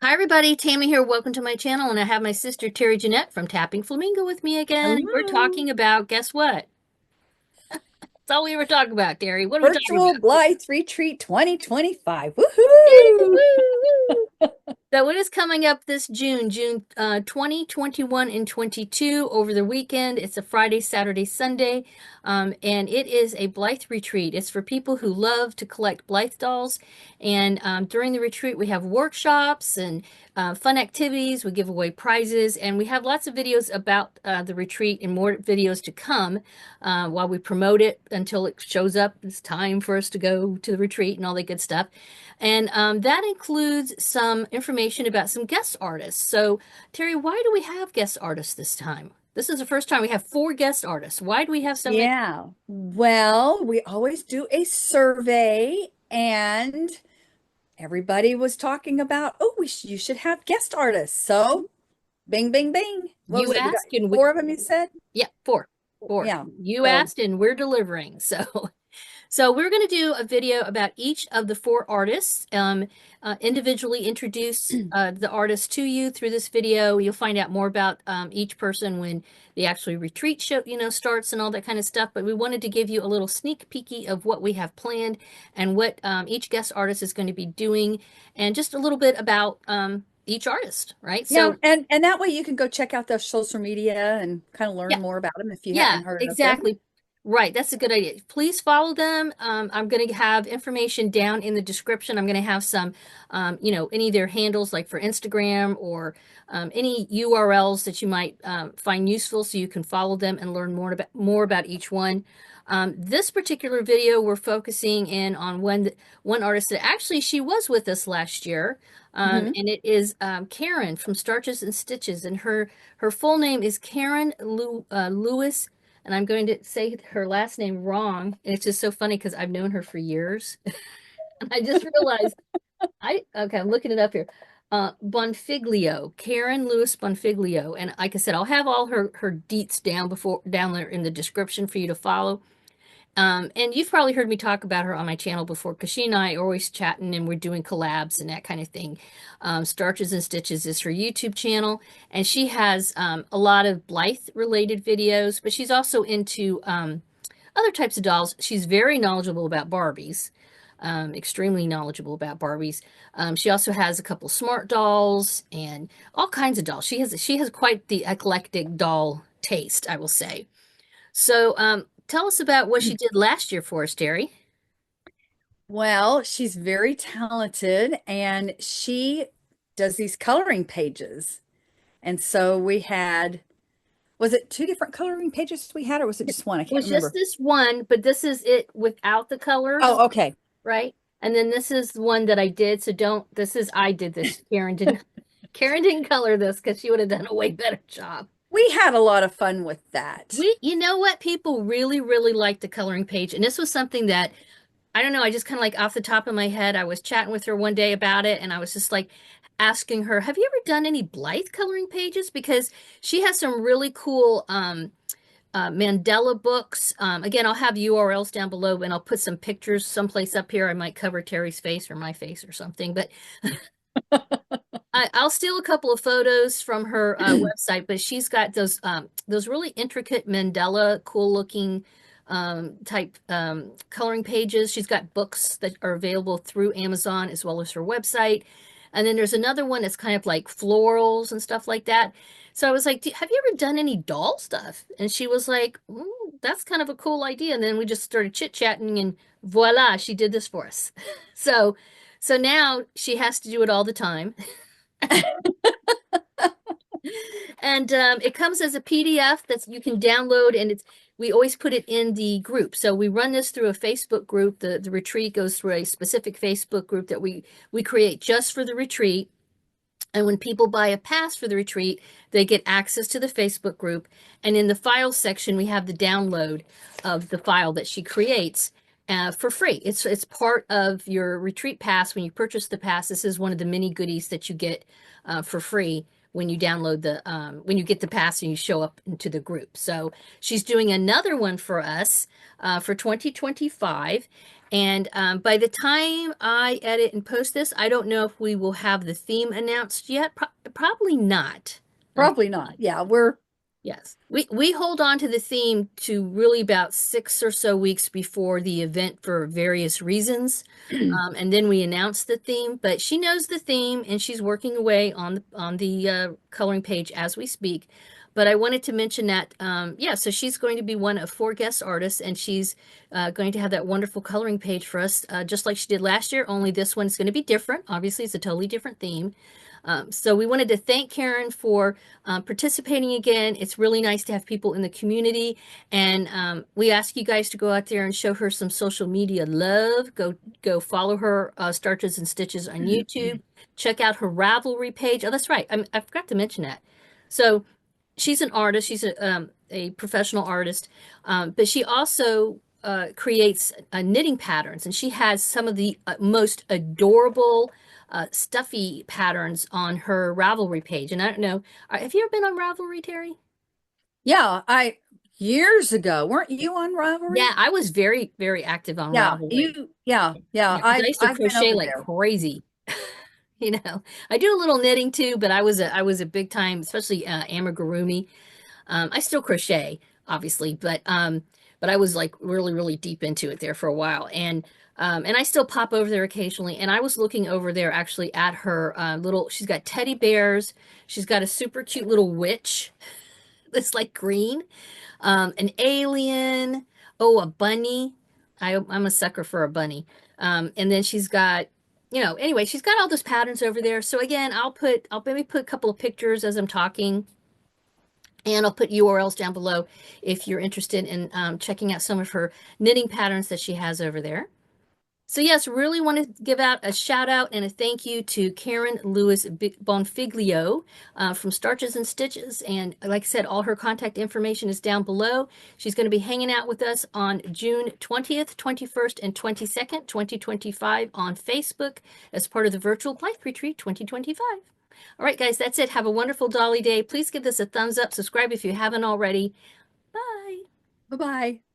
Hi everybody, Tammy here. Welcome to my channel, and I have my sister Terry Jeanette from Tapping Flamingo with me again. And we're Hello. talking about, guess what? That's all we ever talk about, Terry. What are we talking Virtual about? Blythe Retreat 2025. Yay! Woohoo! Woo! So what is coming up this June 20, 21, and 22 over the weekend. It's a Friday, Saturday, Sunday, and it is a Blythe retreat. It's for people who love to collect Blythe dolls. And during the retreat, we have workshops and fun activities. We give away prizes, and we have lots of videos about the retreat and more videos to come while we promote it until it shows up. It's time for us to go to the retreat and all that good stuff. And that includes some information about some guest artists. So, Terry, why do we have guest artists this time? This is the first time we have four guest artists. Why do we have so many? Yeah. Well, we always do a survey, and everybody was talking about, oh, you should have guest artists. So, bing, bing, bing. What You was it? We got asked, and we, four of them, you said? yeah, four, four. Yeah. You So, asked, and we're delivering. So we're going to do a video about each of the four artists, individually introduce the artist to you through this video. You'll find out more about each person when the actual retreat show, starts and all that kind of stuff. But we wanted to give you a little sneak peeky of what we have planned and what each guest artist is going to be doing, and just a little bit about each artist, right? yeah, So and that way you can go check out their social media and kind of yeah. learn more about them if you Yeah, hadn't heard of them. exactly. Right. That's a good idea. Please follow them. I'm going to have information down in the description. I'm going to have some, any of their handles, like for Instagram or any URLs that you might find useful, so you can follow them and learn more about each one. This particular video, we're focusing in on one artist that actually she was with us last year, Hmm. and it is Karyn from Starches and Stitches, and her full name is Lewis, and I'm going to say her last name wrong. And it's just so funny because I've known her for years. And I just realized okay, I'm looking it up here. Bonfiglio, Karyn Lewis Bonfiglio. And like I said, I'll have all her deets down there in the description for you to follow. And you've probably heard me talk about her on my channel before because she and I are always chatting and we're doing collabs and that kind of thing. Starches and Stitches is her YouTube channel, and she has a lot of Blythe related videos, but she's also into other types of dolls. She's very knowledgeable about Barbies, extremely knowledgeable about Barbies. She also has a couple smart dolls and all kinds of dolls. She has quite the eclectic doll taste, I will say. So, tell us about what she did last year for us, Terry. Well, she's very talented and she does these coloring pages. And so we had, was it two different coloring pages we had, or was it It just one? I can't was just remember. this one, but this is it without the colors, Oh, okay. right? And then this is the one that I did. So don't, this is, I did this. Karen didn't color this because she would have done a way better job. We had a lot of fun with that. You know what? People really, really like the coloring page. And this was something that I don't know. I just kind of like off the top of my head, I was chatting with her one day about it, and I was just like asking her, "Have you ever done any Blythe coloring pages?" Because she has some really cool Mandela books. Again, I'll have URLs down below, and I'll put some pictures someplace up here. I might cover Terry's face or my face or something, but I'll steal a couple of photos from her website. But she's got those really intricate Mandela, cool looking type coloring pages. She's got books that are available through Amazon as well as her website. And then there's another one that's kind of like florals and stuff like that. So I was like, "Have you ever done any doll stuff?" And she was like, "That's kind of a cool idea." And then we just started chit-chatting, and voila, she did this for us. So, so now she has to do it all the time. And it comes as a PDF that you can download, and we always put it in the group. So we run this through a Facebook group. The retreat goes through a specific Facebook group that we create just for the retreat. And when people buy a pass for the retreat, they get access to the Facebook group. And in the file section, we have the download of the file that she creates for free. It's part of your retreat pass when you purchase the pass. This is one of the mini goodies that you get for free when you download when you get the pass and you show up into the group. So she's doing another one for us for 2025. And by the time I edit and post this, I don't know if we will have the theme announced yet. Probably not. Probably not. Yeah, we're Yes. We hold on to the theme to really about 6 or so weeks before the event for various reasons. And then we announce the theme, but she knows the theme and she's working away on the coloring page as we speak. But I wanted to mention that, yeah, so she's going to be one of 4 guest artists, and she's going to have that wonderful coloring page for us, just like she did last year, only this one's going to be different. Obviously, it's a totally different theme. So we wanted to thank Karyn for participating again. It's really nice to have people in the community, and we ask you guys to go out there and show her some social media love. Go follow her Starches and Stitches on YouTube. Check out her Ravelry page. Oh, that's right. I forgot to mention that. So she's an artist. She's a professional artist, but she also creates knitting patterns, and she has some of the most adorable stuffy patterns on her Ravelry page. And I don't know, have you ever been on Ravelry, Terry? yeah, I years ago, weren't you on Yeah, Rivalry? I was very, very active on Yeah, Ravelry. yeah, Yeah, because I used to I've been crochet over like there. crazy. You know, I do a little knitting too, but I was a big time, especially amigurumi. I still crochet, obviously, but I was like really, really deep into it there for a while, and I still pop over there occasionally. And I was looking over there actually at her little. She's got teddy bears. She's got a super cute little witch that's like green, an alien. Oh, a bunny. I'm a sucker for a bunny. And then she's got. Anyway, she's got all those patterns over there. So again, I'll maybe put a couple of pictures as I'm talking, and I'll put URLs down below if you're interested in checking out some of her knitting patterns that she has over there. So yes, really want to give out a shout out and a thank you to Karyn Lewis Bonfiglio from Starches and Stitches. And like I said, all her contact information is down below. She's going to be hanging out with us on June 20th, 21st, and 22nd, 2025 on Facebook as part of the virtual Blythe Retreat 2025. All right, guys, that's it. Have a wonderful Dolly Day. Please give this a thumbs up. Subscribe if you haven't already. Bye. Bye-bye.